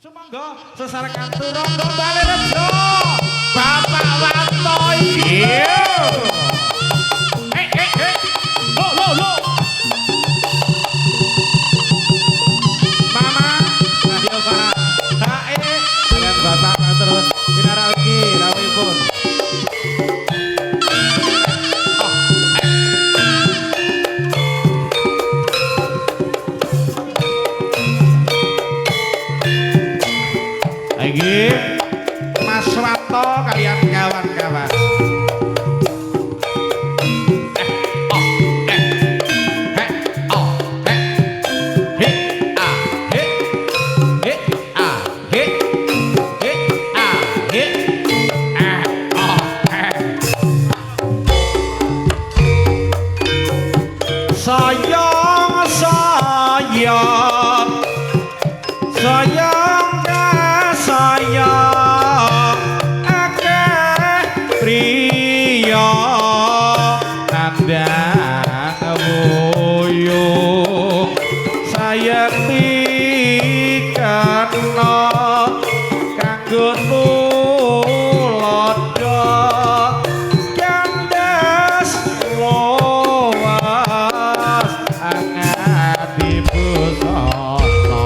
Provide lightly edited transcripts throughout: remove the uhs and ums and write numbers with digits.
Sumangga sesarengan turangga Balerejo Bapak Wanto iya lo Mama radio sana kalian bapak terus pinaraki rawuhipun Iki Mas Wanto kalian kawan-kawan. Sayang sayang sayang sayang akeh priya nandang boyo sayang dikana kanggo tulodo kandas lowas angati busana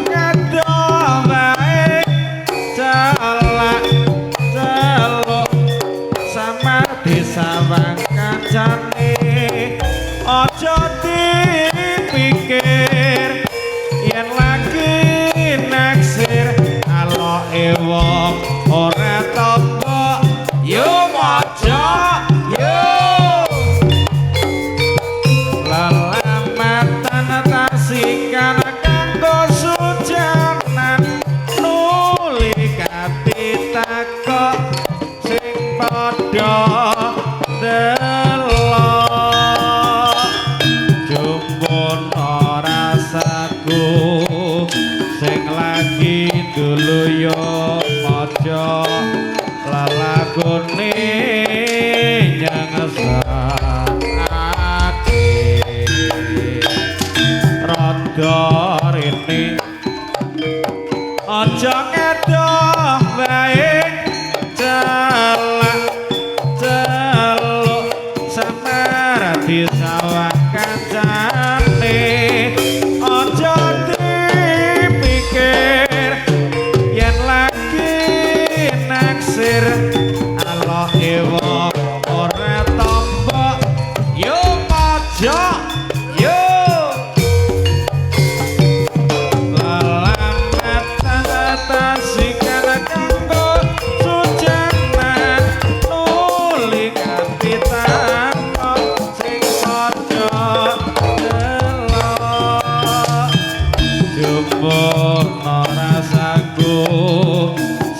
ngedoh bae celak celuk samar disawang kancane aja dipikir yen lagi naksir aloke wong ora tombo yo mojo yo lalamatan tasikan kanggo sujanan nuli kapitakok sing padha delok jumbono rasaku sing lagi dulu yo mojo lalakune nyengesake rada rene aja ngedoh bae celak celuk samar disawang kancane aja dipikir yen lagi naksir aloke wong ora tombo yo mojo yo tasikan kanggo sujanan nuli kapitakok sing padha delok jumbono rasaku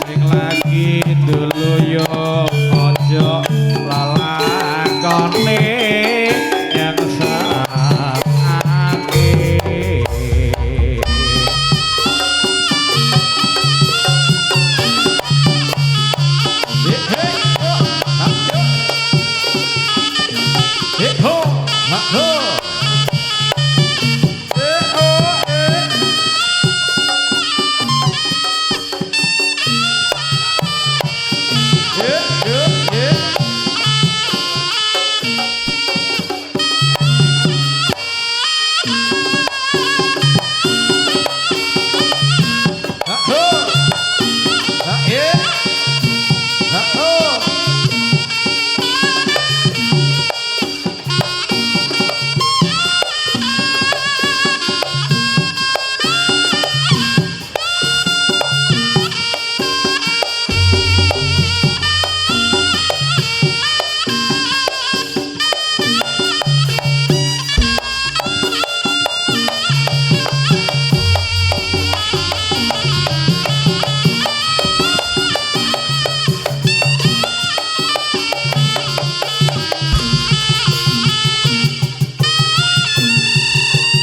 sing lagi dulu yo ojo lalakone yang sakake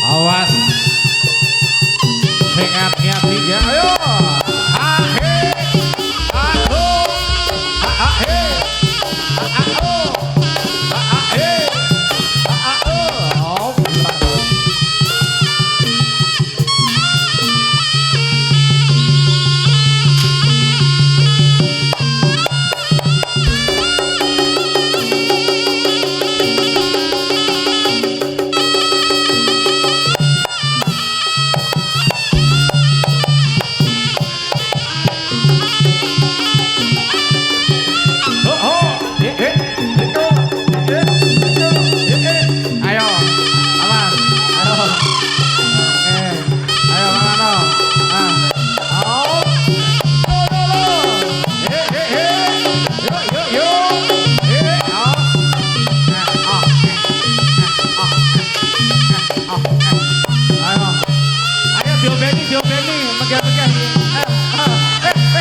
awas sing hati-hati ya ayo ahe aku ahe aku ahe aku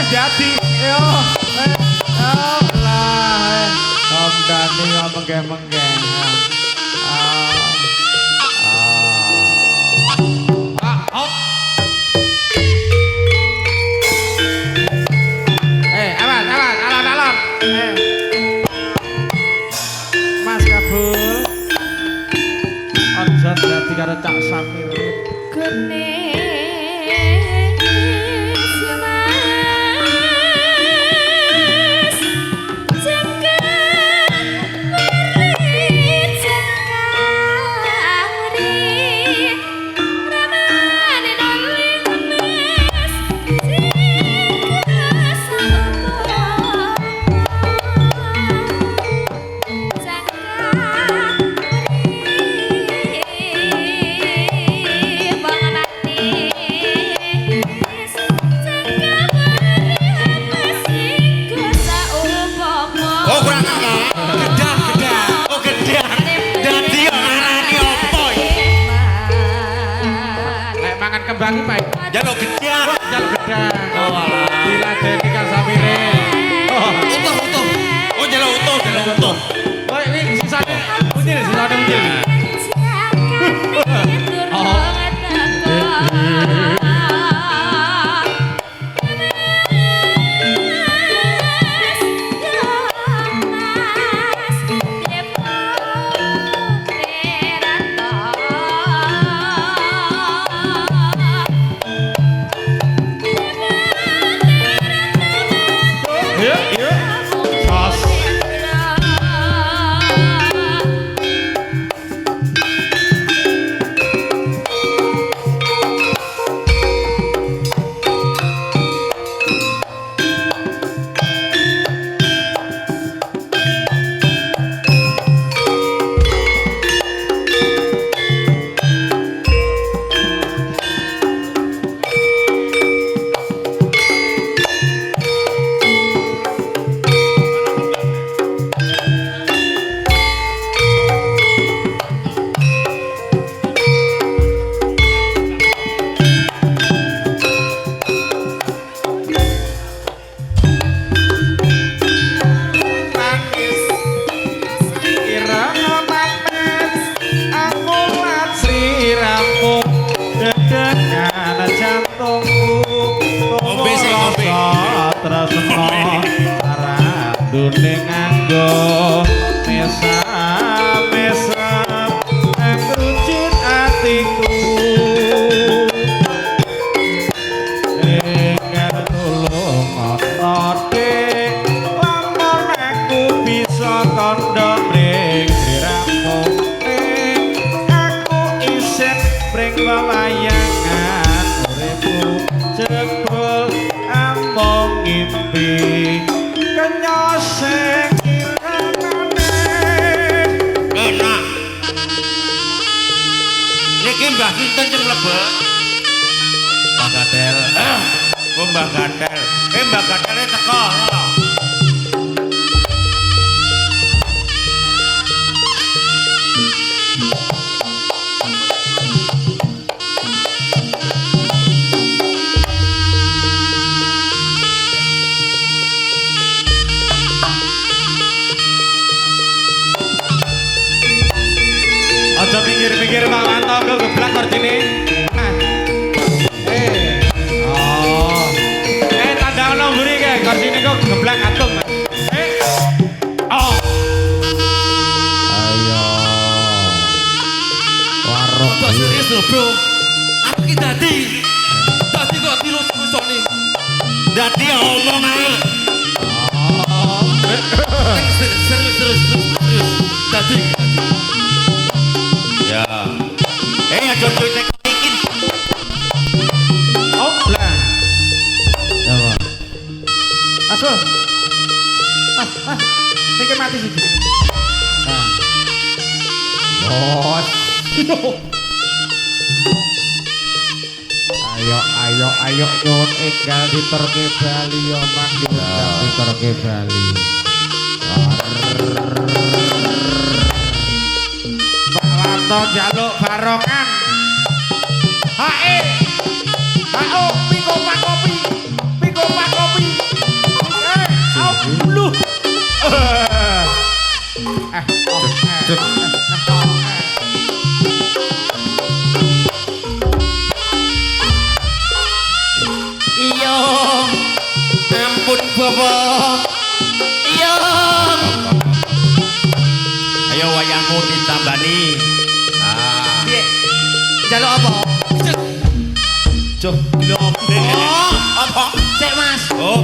jadi yo lah Om Dani menggeh-menggeh alat Mas Kabul aja dadi karo Cak Samir Gene Mas jengkel nembangi Pak. Jaluk gedang. Jaluk gedang. Oh alah. Diladeni kan samire. Utuh. Oh jaluk utuh. Oh ini sisane unyil, sisane unyil. Mbak Gadel teko. Aja mikir-mikir Pak Wanto geblak korjine. Tanda mburi kae korjine kok geblak atung. Ayo. Warung. Kok serius lho, Bro? Aku ki dadi kok tilu-tilusone. Dadi omong ae. Serius. Dadi. Ya. Aja cuek iki. Oh, lah. Apa? Asul. Pikir mati sih. Bos. Ayo nyuwun enggal diterke Bali yo Mang diterke Bali. Pak Wanto njaluk barongan. Hae. Hao piko pak kopi. Au bulu. Iya. Ampun Bapak. Iya. Ayo wayangmu ditambani. Piye? Jaluk apa? Cuk, lho. Apa? Sik, Mas. Oh.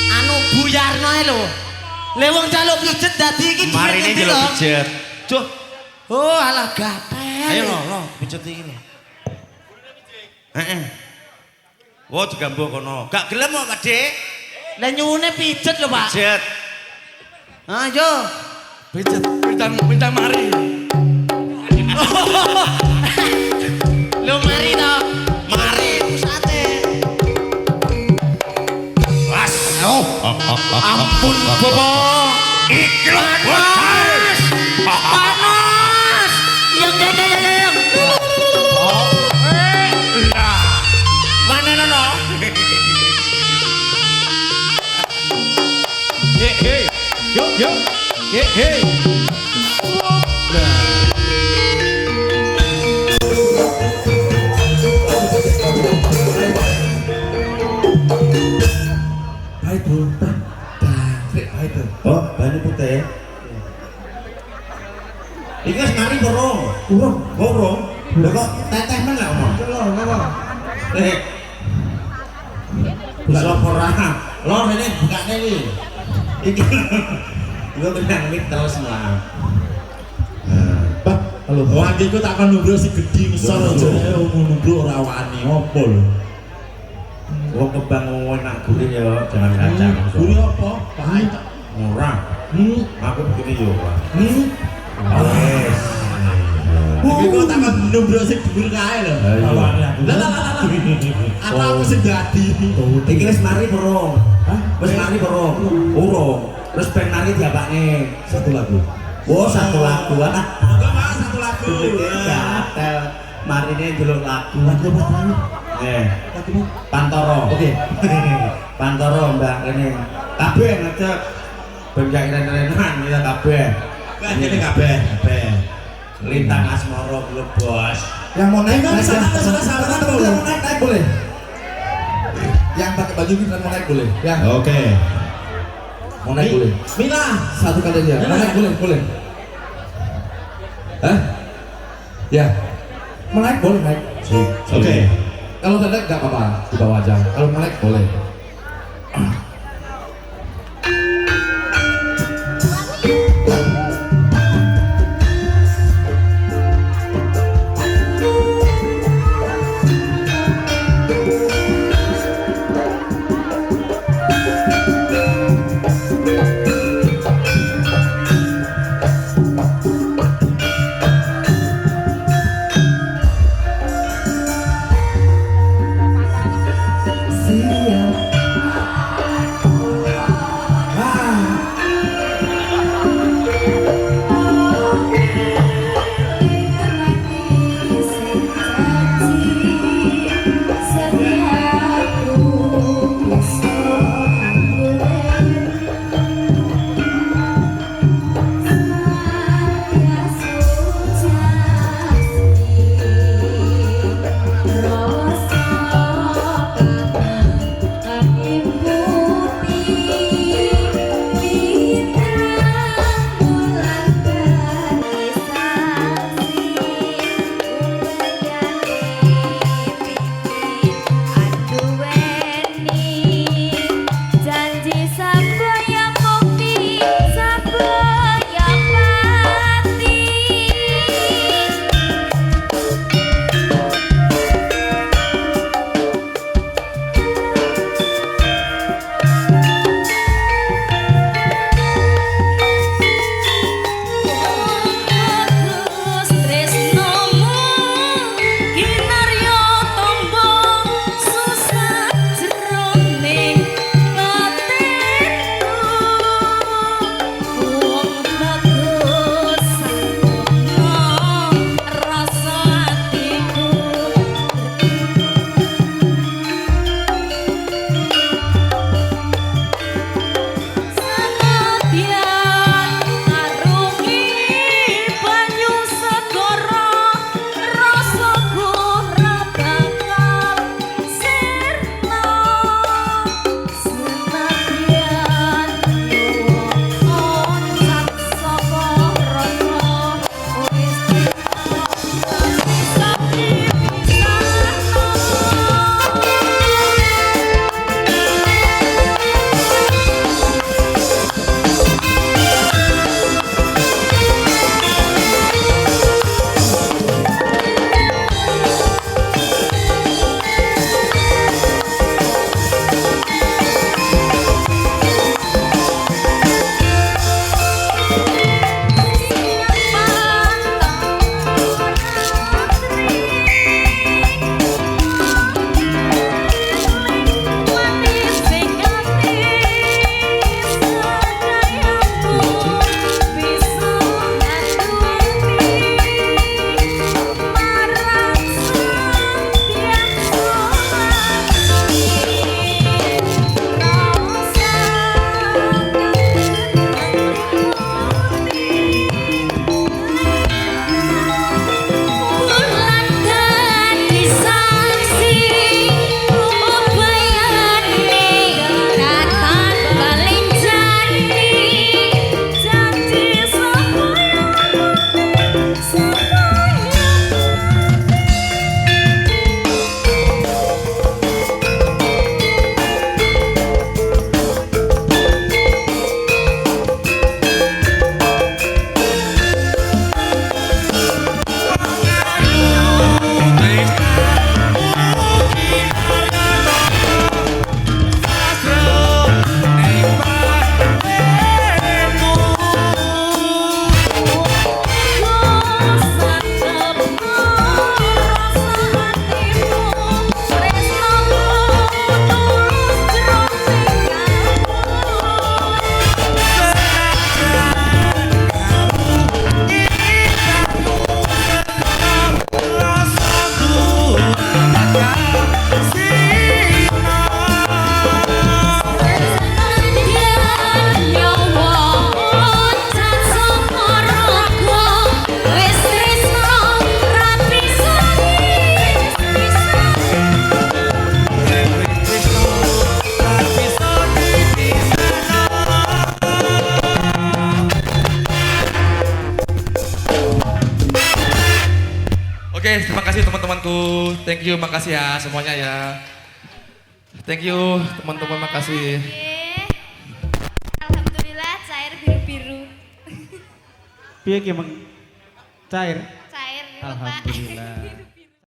Anu buyarno ae lho. Le wong jaluk pijet dadi iki Marine jaluk pijet. Cuk. Oh, alah gatel. Ayo lo pijet iki lho. Heeh. Wo digambo kono. Gak gelem kok, Pak Dik. Lah nyuwune pijet lho, Pak. Pijet. Ah, yo. Pijet mari. Lu mari to. Mari pusate. Was. Ampun, Bapak. Ikhlas. Panas. Yang. Hei. Baik bro, baik bro. Oh, bani putih. Iki wis mari burung. Urung, Burung. Lho kok teteh men lak omong. apa? Eh. Bisa ora. Lor ini bukane iki. Iki. Iku tenang mik terus lah. Pak, halo. Wandiku tak akan nubruk si gede ngesor aja nubruk ora wani apa lho. Wong kebang enak gurih ya, jangan kacang. Gurih apa? Pahit. Murah. Aku begini yo, Pak. Wes. Iki kok tak akan nubruk si dhuwur kae lho. Lah. Apa aku sing dadi? Iki wis mari burung. Hah? Wis mari burung. Urung. Terus ben mari diapakne Satu lagu. Oh, satu lagu. Enggak Mas, satu lagu. Gatel. Mari ini delok lagu. Lagu apa tadi? Lagu Pantoro. Oke. Pantoro Mbak ini. Kabeh ngecek. Ben gak keren-kerenan ya kabeh. Ini kabeh. Lintang Asmoro Klub Bos. Yang mau naik Enggak, naik sana, ya. sana, sana, sana, Teman-teman boleh. yang mau naik boleh. Yang pakai baju ini mau naik boleh. Ya, Oke. mau naik boleh. Mila. Satu kali aja. Mau naik boleh. Hah? Ya. Mau naik boleh naik. Oke. Kalau tidak naik nggak apa-apa, di bawah aja. Kalau mau naik boleh. terima kasih teman-temanku. Thank you, makasih ya semuanya ya. Thank you teman-teman, makasih. Oke. Alhamdulillah cair biru-biru. Piye ki Mang? Cair. Cair gitu, Pak. Alhamdulillah.